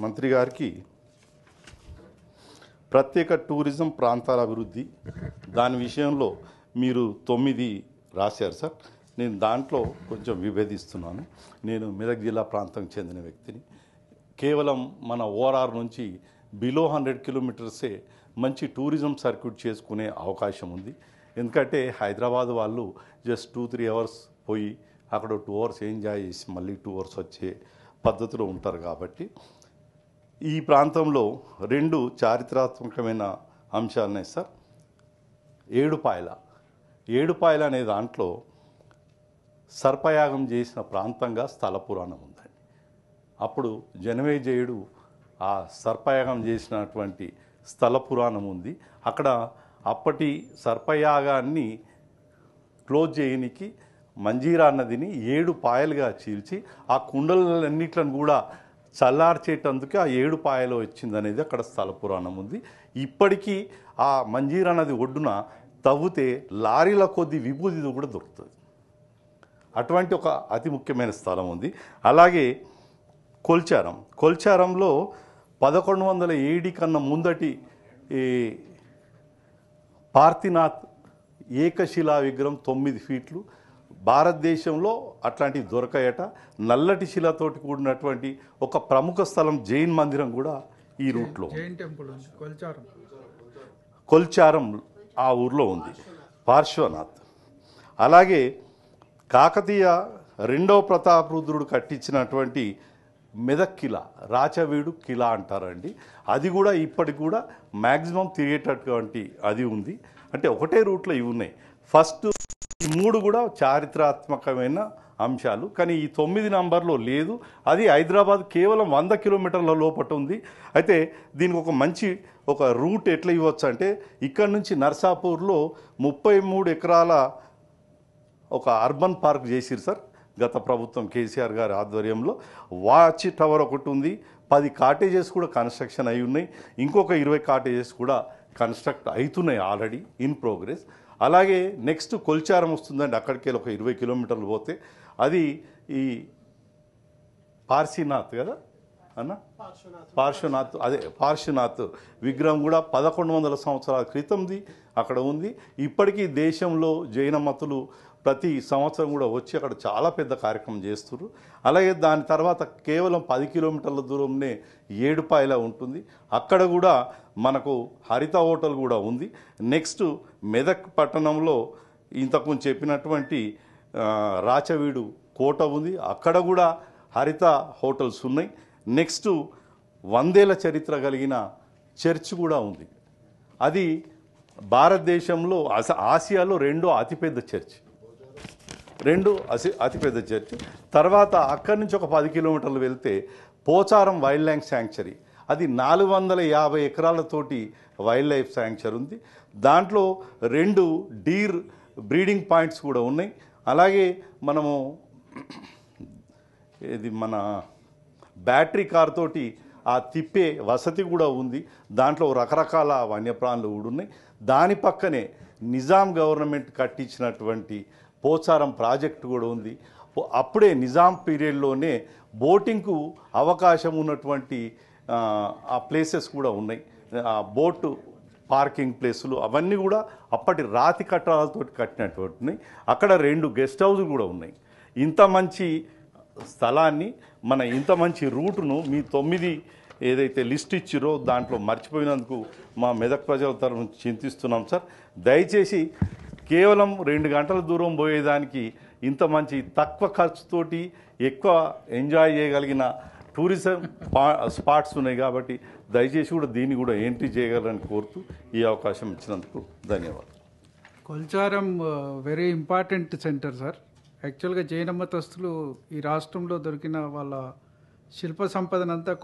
మంత్రి గారికి ప్రత్యేక టూరిజం ప్రాంతాల అభివృద్ధి దాని విషయంలో మీరు 9 రాశారు సార్. నేను దాంట్లో కొంచెం విభేదిస్తున్నాను. నేను మెదక్ జిల్లా ప్రాంతం చెందిన వ్యక్తిని. కేవలం మన ఓఆర్ఆర్ నుంచి బిలో 100 కిలోమీటర్సే మంచి టూరిజం సర్క్యూట్ చేసుకునే అవకాశం ఉంది. ఎందుకంటే హైదరాబాద్ వాళ్ళు జస్ట్ 2-3 అవర్స్ పోయి అక్కడ 2 అవర్స్ ఎంజాయ్ చేసి మళ్ళీ 2 అవర్స్ వచ్చే పద్ధతిలో ఉంటారు. కాబట్టి ఈ ప్రాంతంలో 2 చారిత్రాత్మకమైన అంశాలు ఉన్నాయి సార్. ఏడుపాయల అనే దాంట్లో సర్పయాగం చేసిన ప్రాంతంగా స్థల పురాణం ఉందండి. అప్పుడు జనమేజయుడు ఆ సర్పయాగం చేసినటువంటి స్థల పురాణం ఉంది. అక్కడ అప్పటి సర్పయాగాన్ని క్లోజ్ చేయనికి మంజీరా నదిని 7 పాయలుగా చీల్చి ఆ కుండలన్నిట్లను కూడా చల్లార్చేటందుకే ఆ 7 పాయలు వచ్చిందనేది అక్కడ స్థల పురాణం ఉంది. ఇప్పటికీ ఆ మంజీరా నది ఒడ్డున తవ్వుతే లారీల కొద్ది విభూది కూడా దొరుకుతుంది. అటువంటి ఒక అతి ముఖ్యమైన స్థలం ఉంది. అలాగే కొల్చారంలో 1100 AD కన్నా ముందటి పార్థినాథ్ ఏకశిలా విగ్రహం 9 ఫీట్లు. భారతదేశంలో అట్లాంటివి దొరకాయట. నల్లటి శిలతోటి కూడినటువంటి ఒక ప్రముఖ స్థలం జైన్ మందిరం కూడా ఈ రూట్లో కొల్చారం ఆ ఊర్లో ఉంది, పార్శ్వనాథ్. అలాగే కాకతీయ 2వ ప్రతాపరుద్రుడు కట్టించినటువంటి మెదక్ కిలా, రాచవీడు కిలా అంటారండి. అది కూడా ఇప్పటికి కూడా మ్యాక్సిమం తిరిగేటటువంటి అది ఉంది. అంటే ఒకటే రూట్లో ఇవి ఉన్నాయి. ఫస్ట్ ఈ 3 కూడా చారిత్రాత్మకమైన అంశాలు. కానీ ఈ 9 నంబర్లో లేదు. అది హైదరాబాద్ కేవలం 100 కిలోమీటర్ల లోపట ఉంది. అయితే దీనికి ఒక మంచి ఒక రూట్ ఎట్లా ఇవ్వచ్చు అంటే, ఇక్కడ నుంచి నర్సాపూర్లో 33 ఎకరాల ఒక అర్బన్ పార్క్ చేసిరు సార్ గత ప్రభుత్వం కేసీఆర్ గారి ఆధ్వర్యంలో. వాచ్ టవర్ ఒకటి ఉంది. 10 కాటేజెస్ కూడా కన్స్ట్రక్షన్ అయి ఉన్నాయి. ఇంకొక 20 కాటేజెస్ కూడా కన్స్ట్రక్ట్ అవుతున్నాయి, ఆల్రెడీ ఇన్ ప్రోగ్రెస్. అలాగే నెక్స్ట్ కొల్చారం వస్తుందండి. అక్కడికి ఒక 20 కిలోమీటర్లు పోతే అది ఈ పార్శీనాథ్ కదా అన్న, పార్శ్వనాథ్ విగ్రహం కూడా 1100 సంవత్సరాల క్రితంది అక్కడ ఉంది. ఇప్పటికీ దేశంలో జైన మతులు ప్రతి సంవత్సరం కూడా వచ్చి అక్కడ చాలా పెద్ద కార్యక్రమం చేస్తున్నారు. అలాగే దాని తర్వాత కేవలం 10 కిలోమీటర్ల దూరంనే ఏడుపాయల ఉంటుంది. అక్కడ కూడా మనకు హరిత హోటల్ కూడా ఉంది. నెక్స్ట్ మెదక్ పట్టణంలో ఇంతకుముందు చెప్పినటువంటి రాచవీడు కోట ఉంది. అక్కడ కూడా హరిత హోటల్స్ ఉన్నాయి. నెక్స్ట్ 100 ఏళ్ల చరిత్ర కలిగిన చర్చ్ కూడా ఉంది. అది భారతదేశంలో ఆసియాలో రెండో అతిపెద్ద చర్చ్. అతిపెద్ద చర్చ్. తర్వాత అక్కడి నుంచి ఒక 10 కిలోమీటర్లు వెళ్తే పోచారం వైల్డ్ లైఫ్ శాంక్చరీ, అది 450 ఎకరాలతోటి వైల్డ్ లైఫ్ శాంక్చరీ ఉంది. దాంట్లో 2 డీర్ బ్రీడింగ్ పాయింట్స్ కూడా ఉన్నాయి. అలాగే మనము ఇది మన బ్యాటరీ కార్ తోటి ఆ తిప్పే వసతి కూడా ఉంది. దాంట్లో రకరకాల వన్యప్రాణులు కూడా ఉన్నాయి. దాని పక్కనే నిజాం గవర్నమెంట్ కట్టించినటువంటి పోచారం ప్రాజెక్టు కూడా ఉంది. అప్పుడే నిజాం పీరియడ్లోనే బోటింగ్కు అవకాశం ఉన్నటువంటి ఆ ప్లేసెస్ కూడా ఉన్నాయి. ఆ బోటు పార్కింగ్ ప్లేసులు అవన్నీ కూడా అప్పటి రాతి కట్టడాలతో కట్టినటువంటి ఉన్నాయి. అక్కడ 2 గెస్ట్ హౌస్లు కూడా ఉన్నాయి. ఇంత మంచి స్థలాన్ని ఇంత మంచి రూటును మీ 9 ఏదైతే లిస్ట్ ఇచ్చిరో దాంట్లో మర్చిపోయినందుకు మా మెదక్ ప్రజల తరఫున చింతిస్తున్నాం సార్. దయచేసి కేవలం 2 గంటల దూరం పోయేదానికి ఇంత మంచి తక్కువ ఖర్చుతోటి ఎక్కువ ఎంజాయ్ చేయగలిగిన టూరిజం స్పాట్స్ ఉన్నాయి. కాబట్టి దయచేసి కూడా దీన్ని కూడా ఎంట్రీ చేయగలరని కోరుతూ ఈ అవకాశం ఇచ్చినందుకు ధన్యవాదాలు. Kolcharam very important centre sir. యాక్చువల్గా జైన మతస్థులు ఈ రాష్ట్రంలో దొరికిన వాళ్ళ శిల్ప సంపదనంతా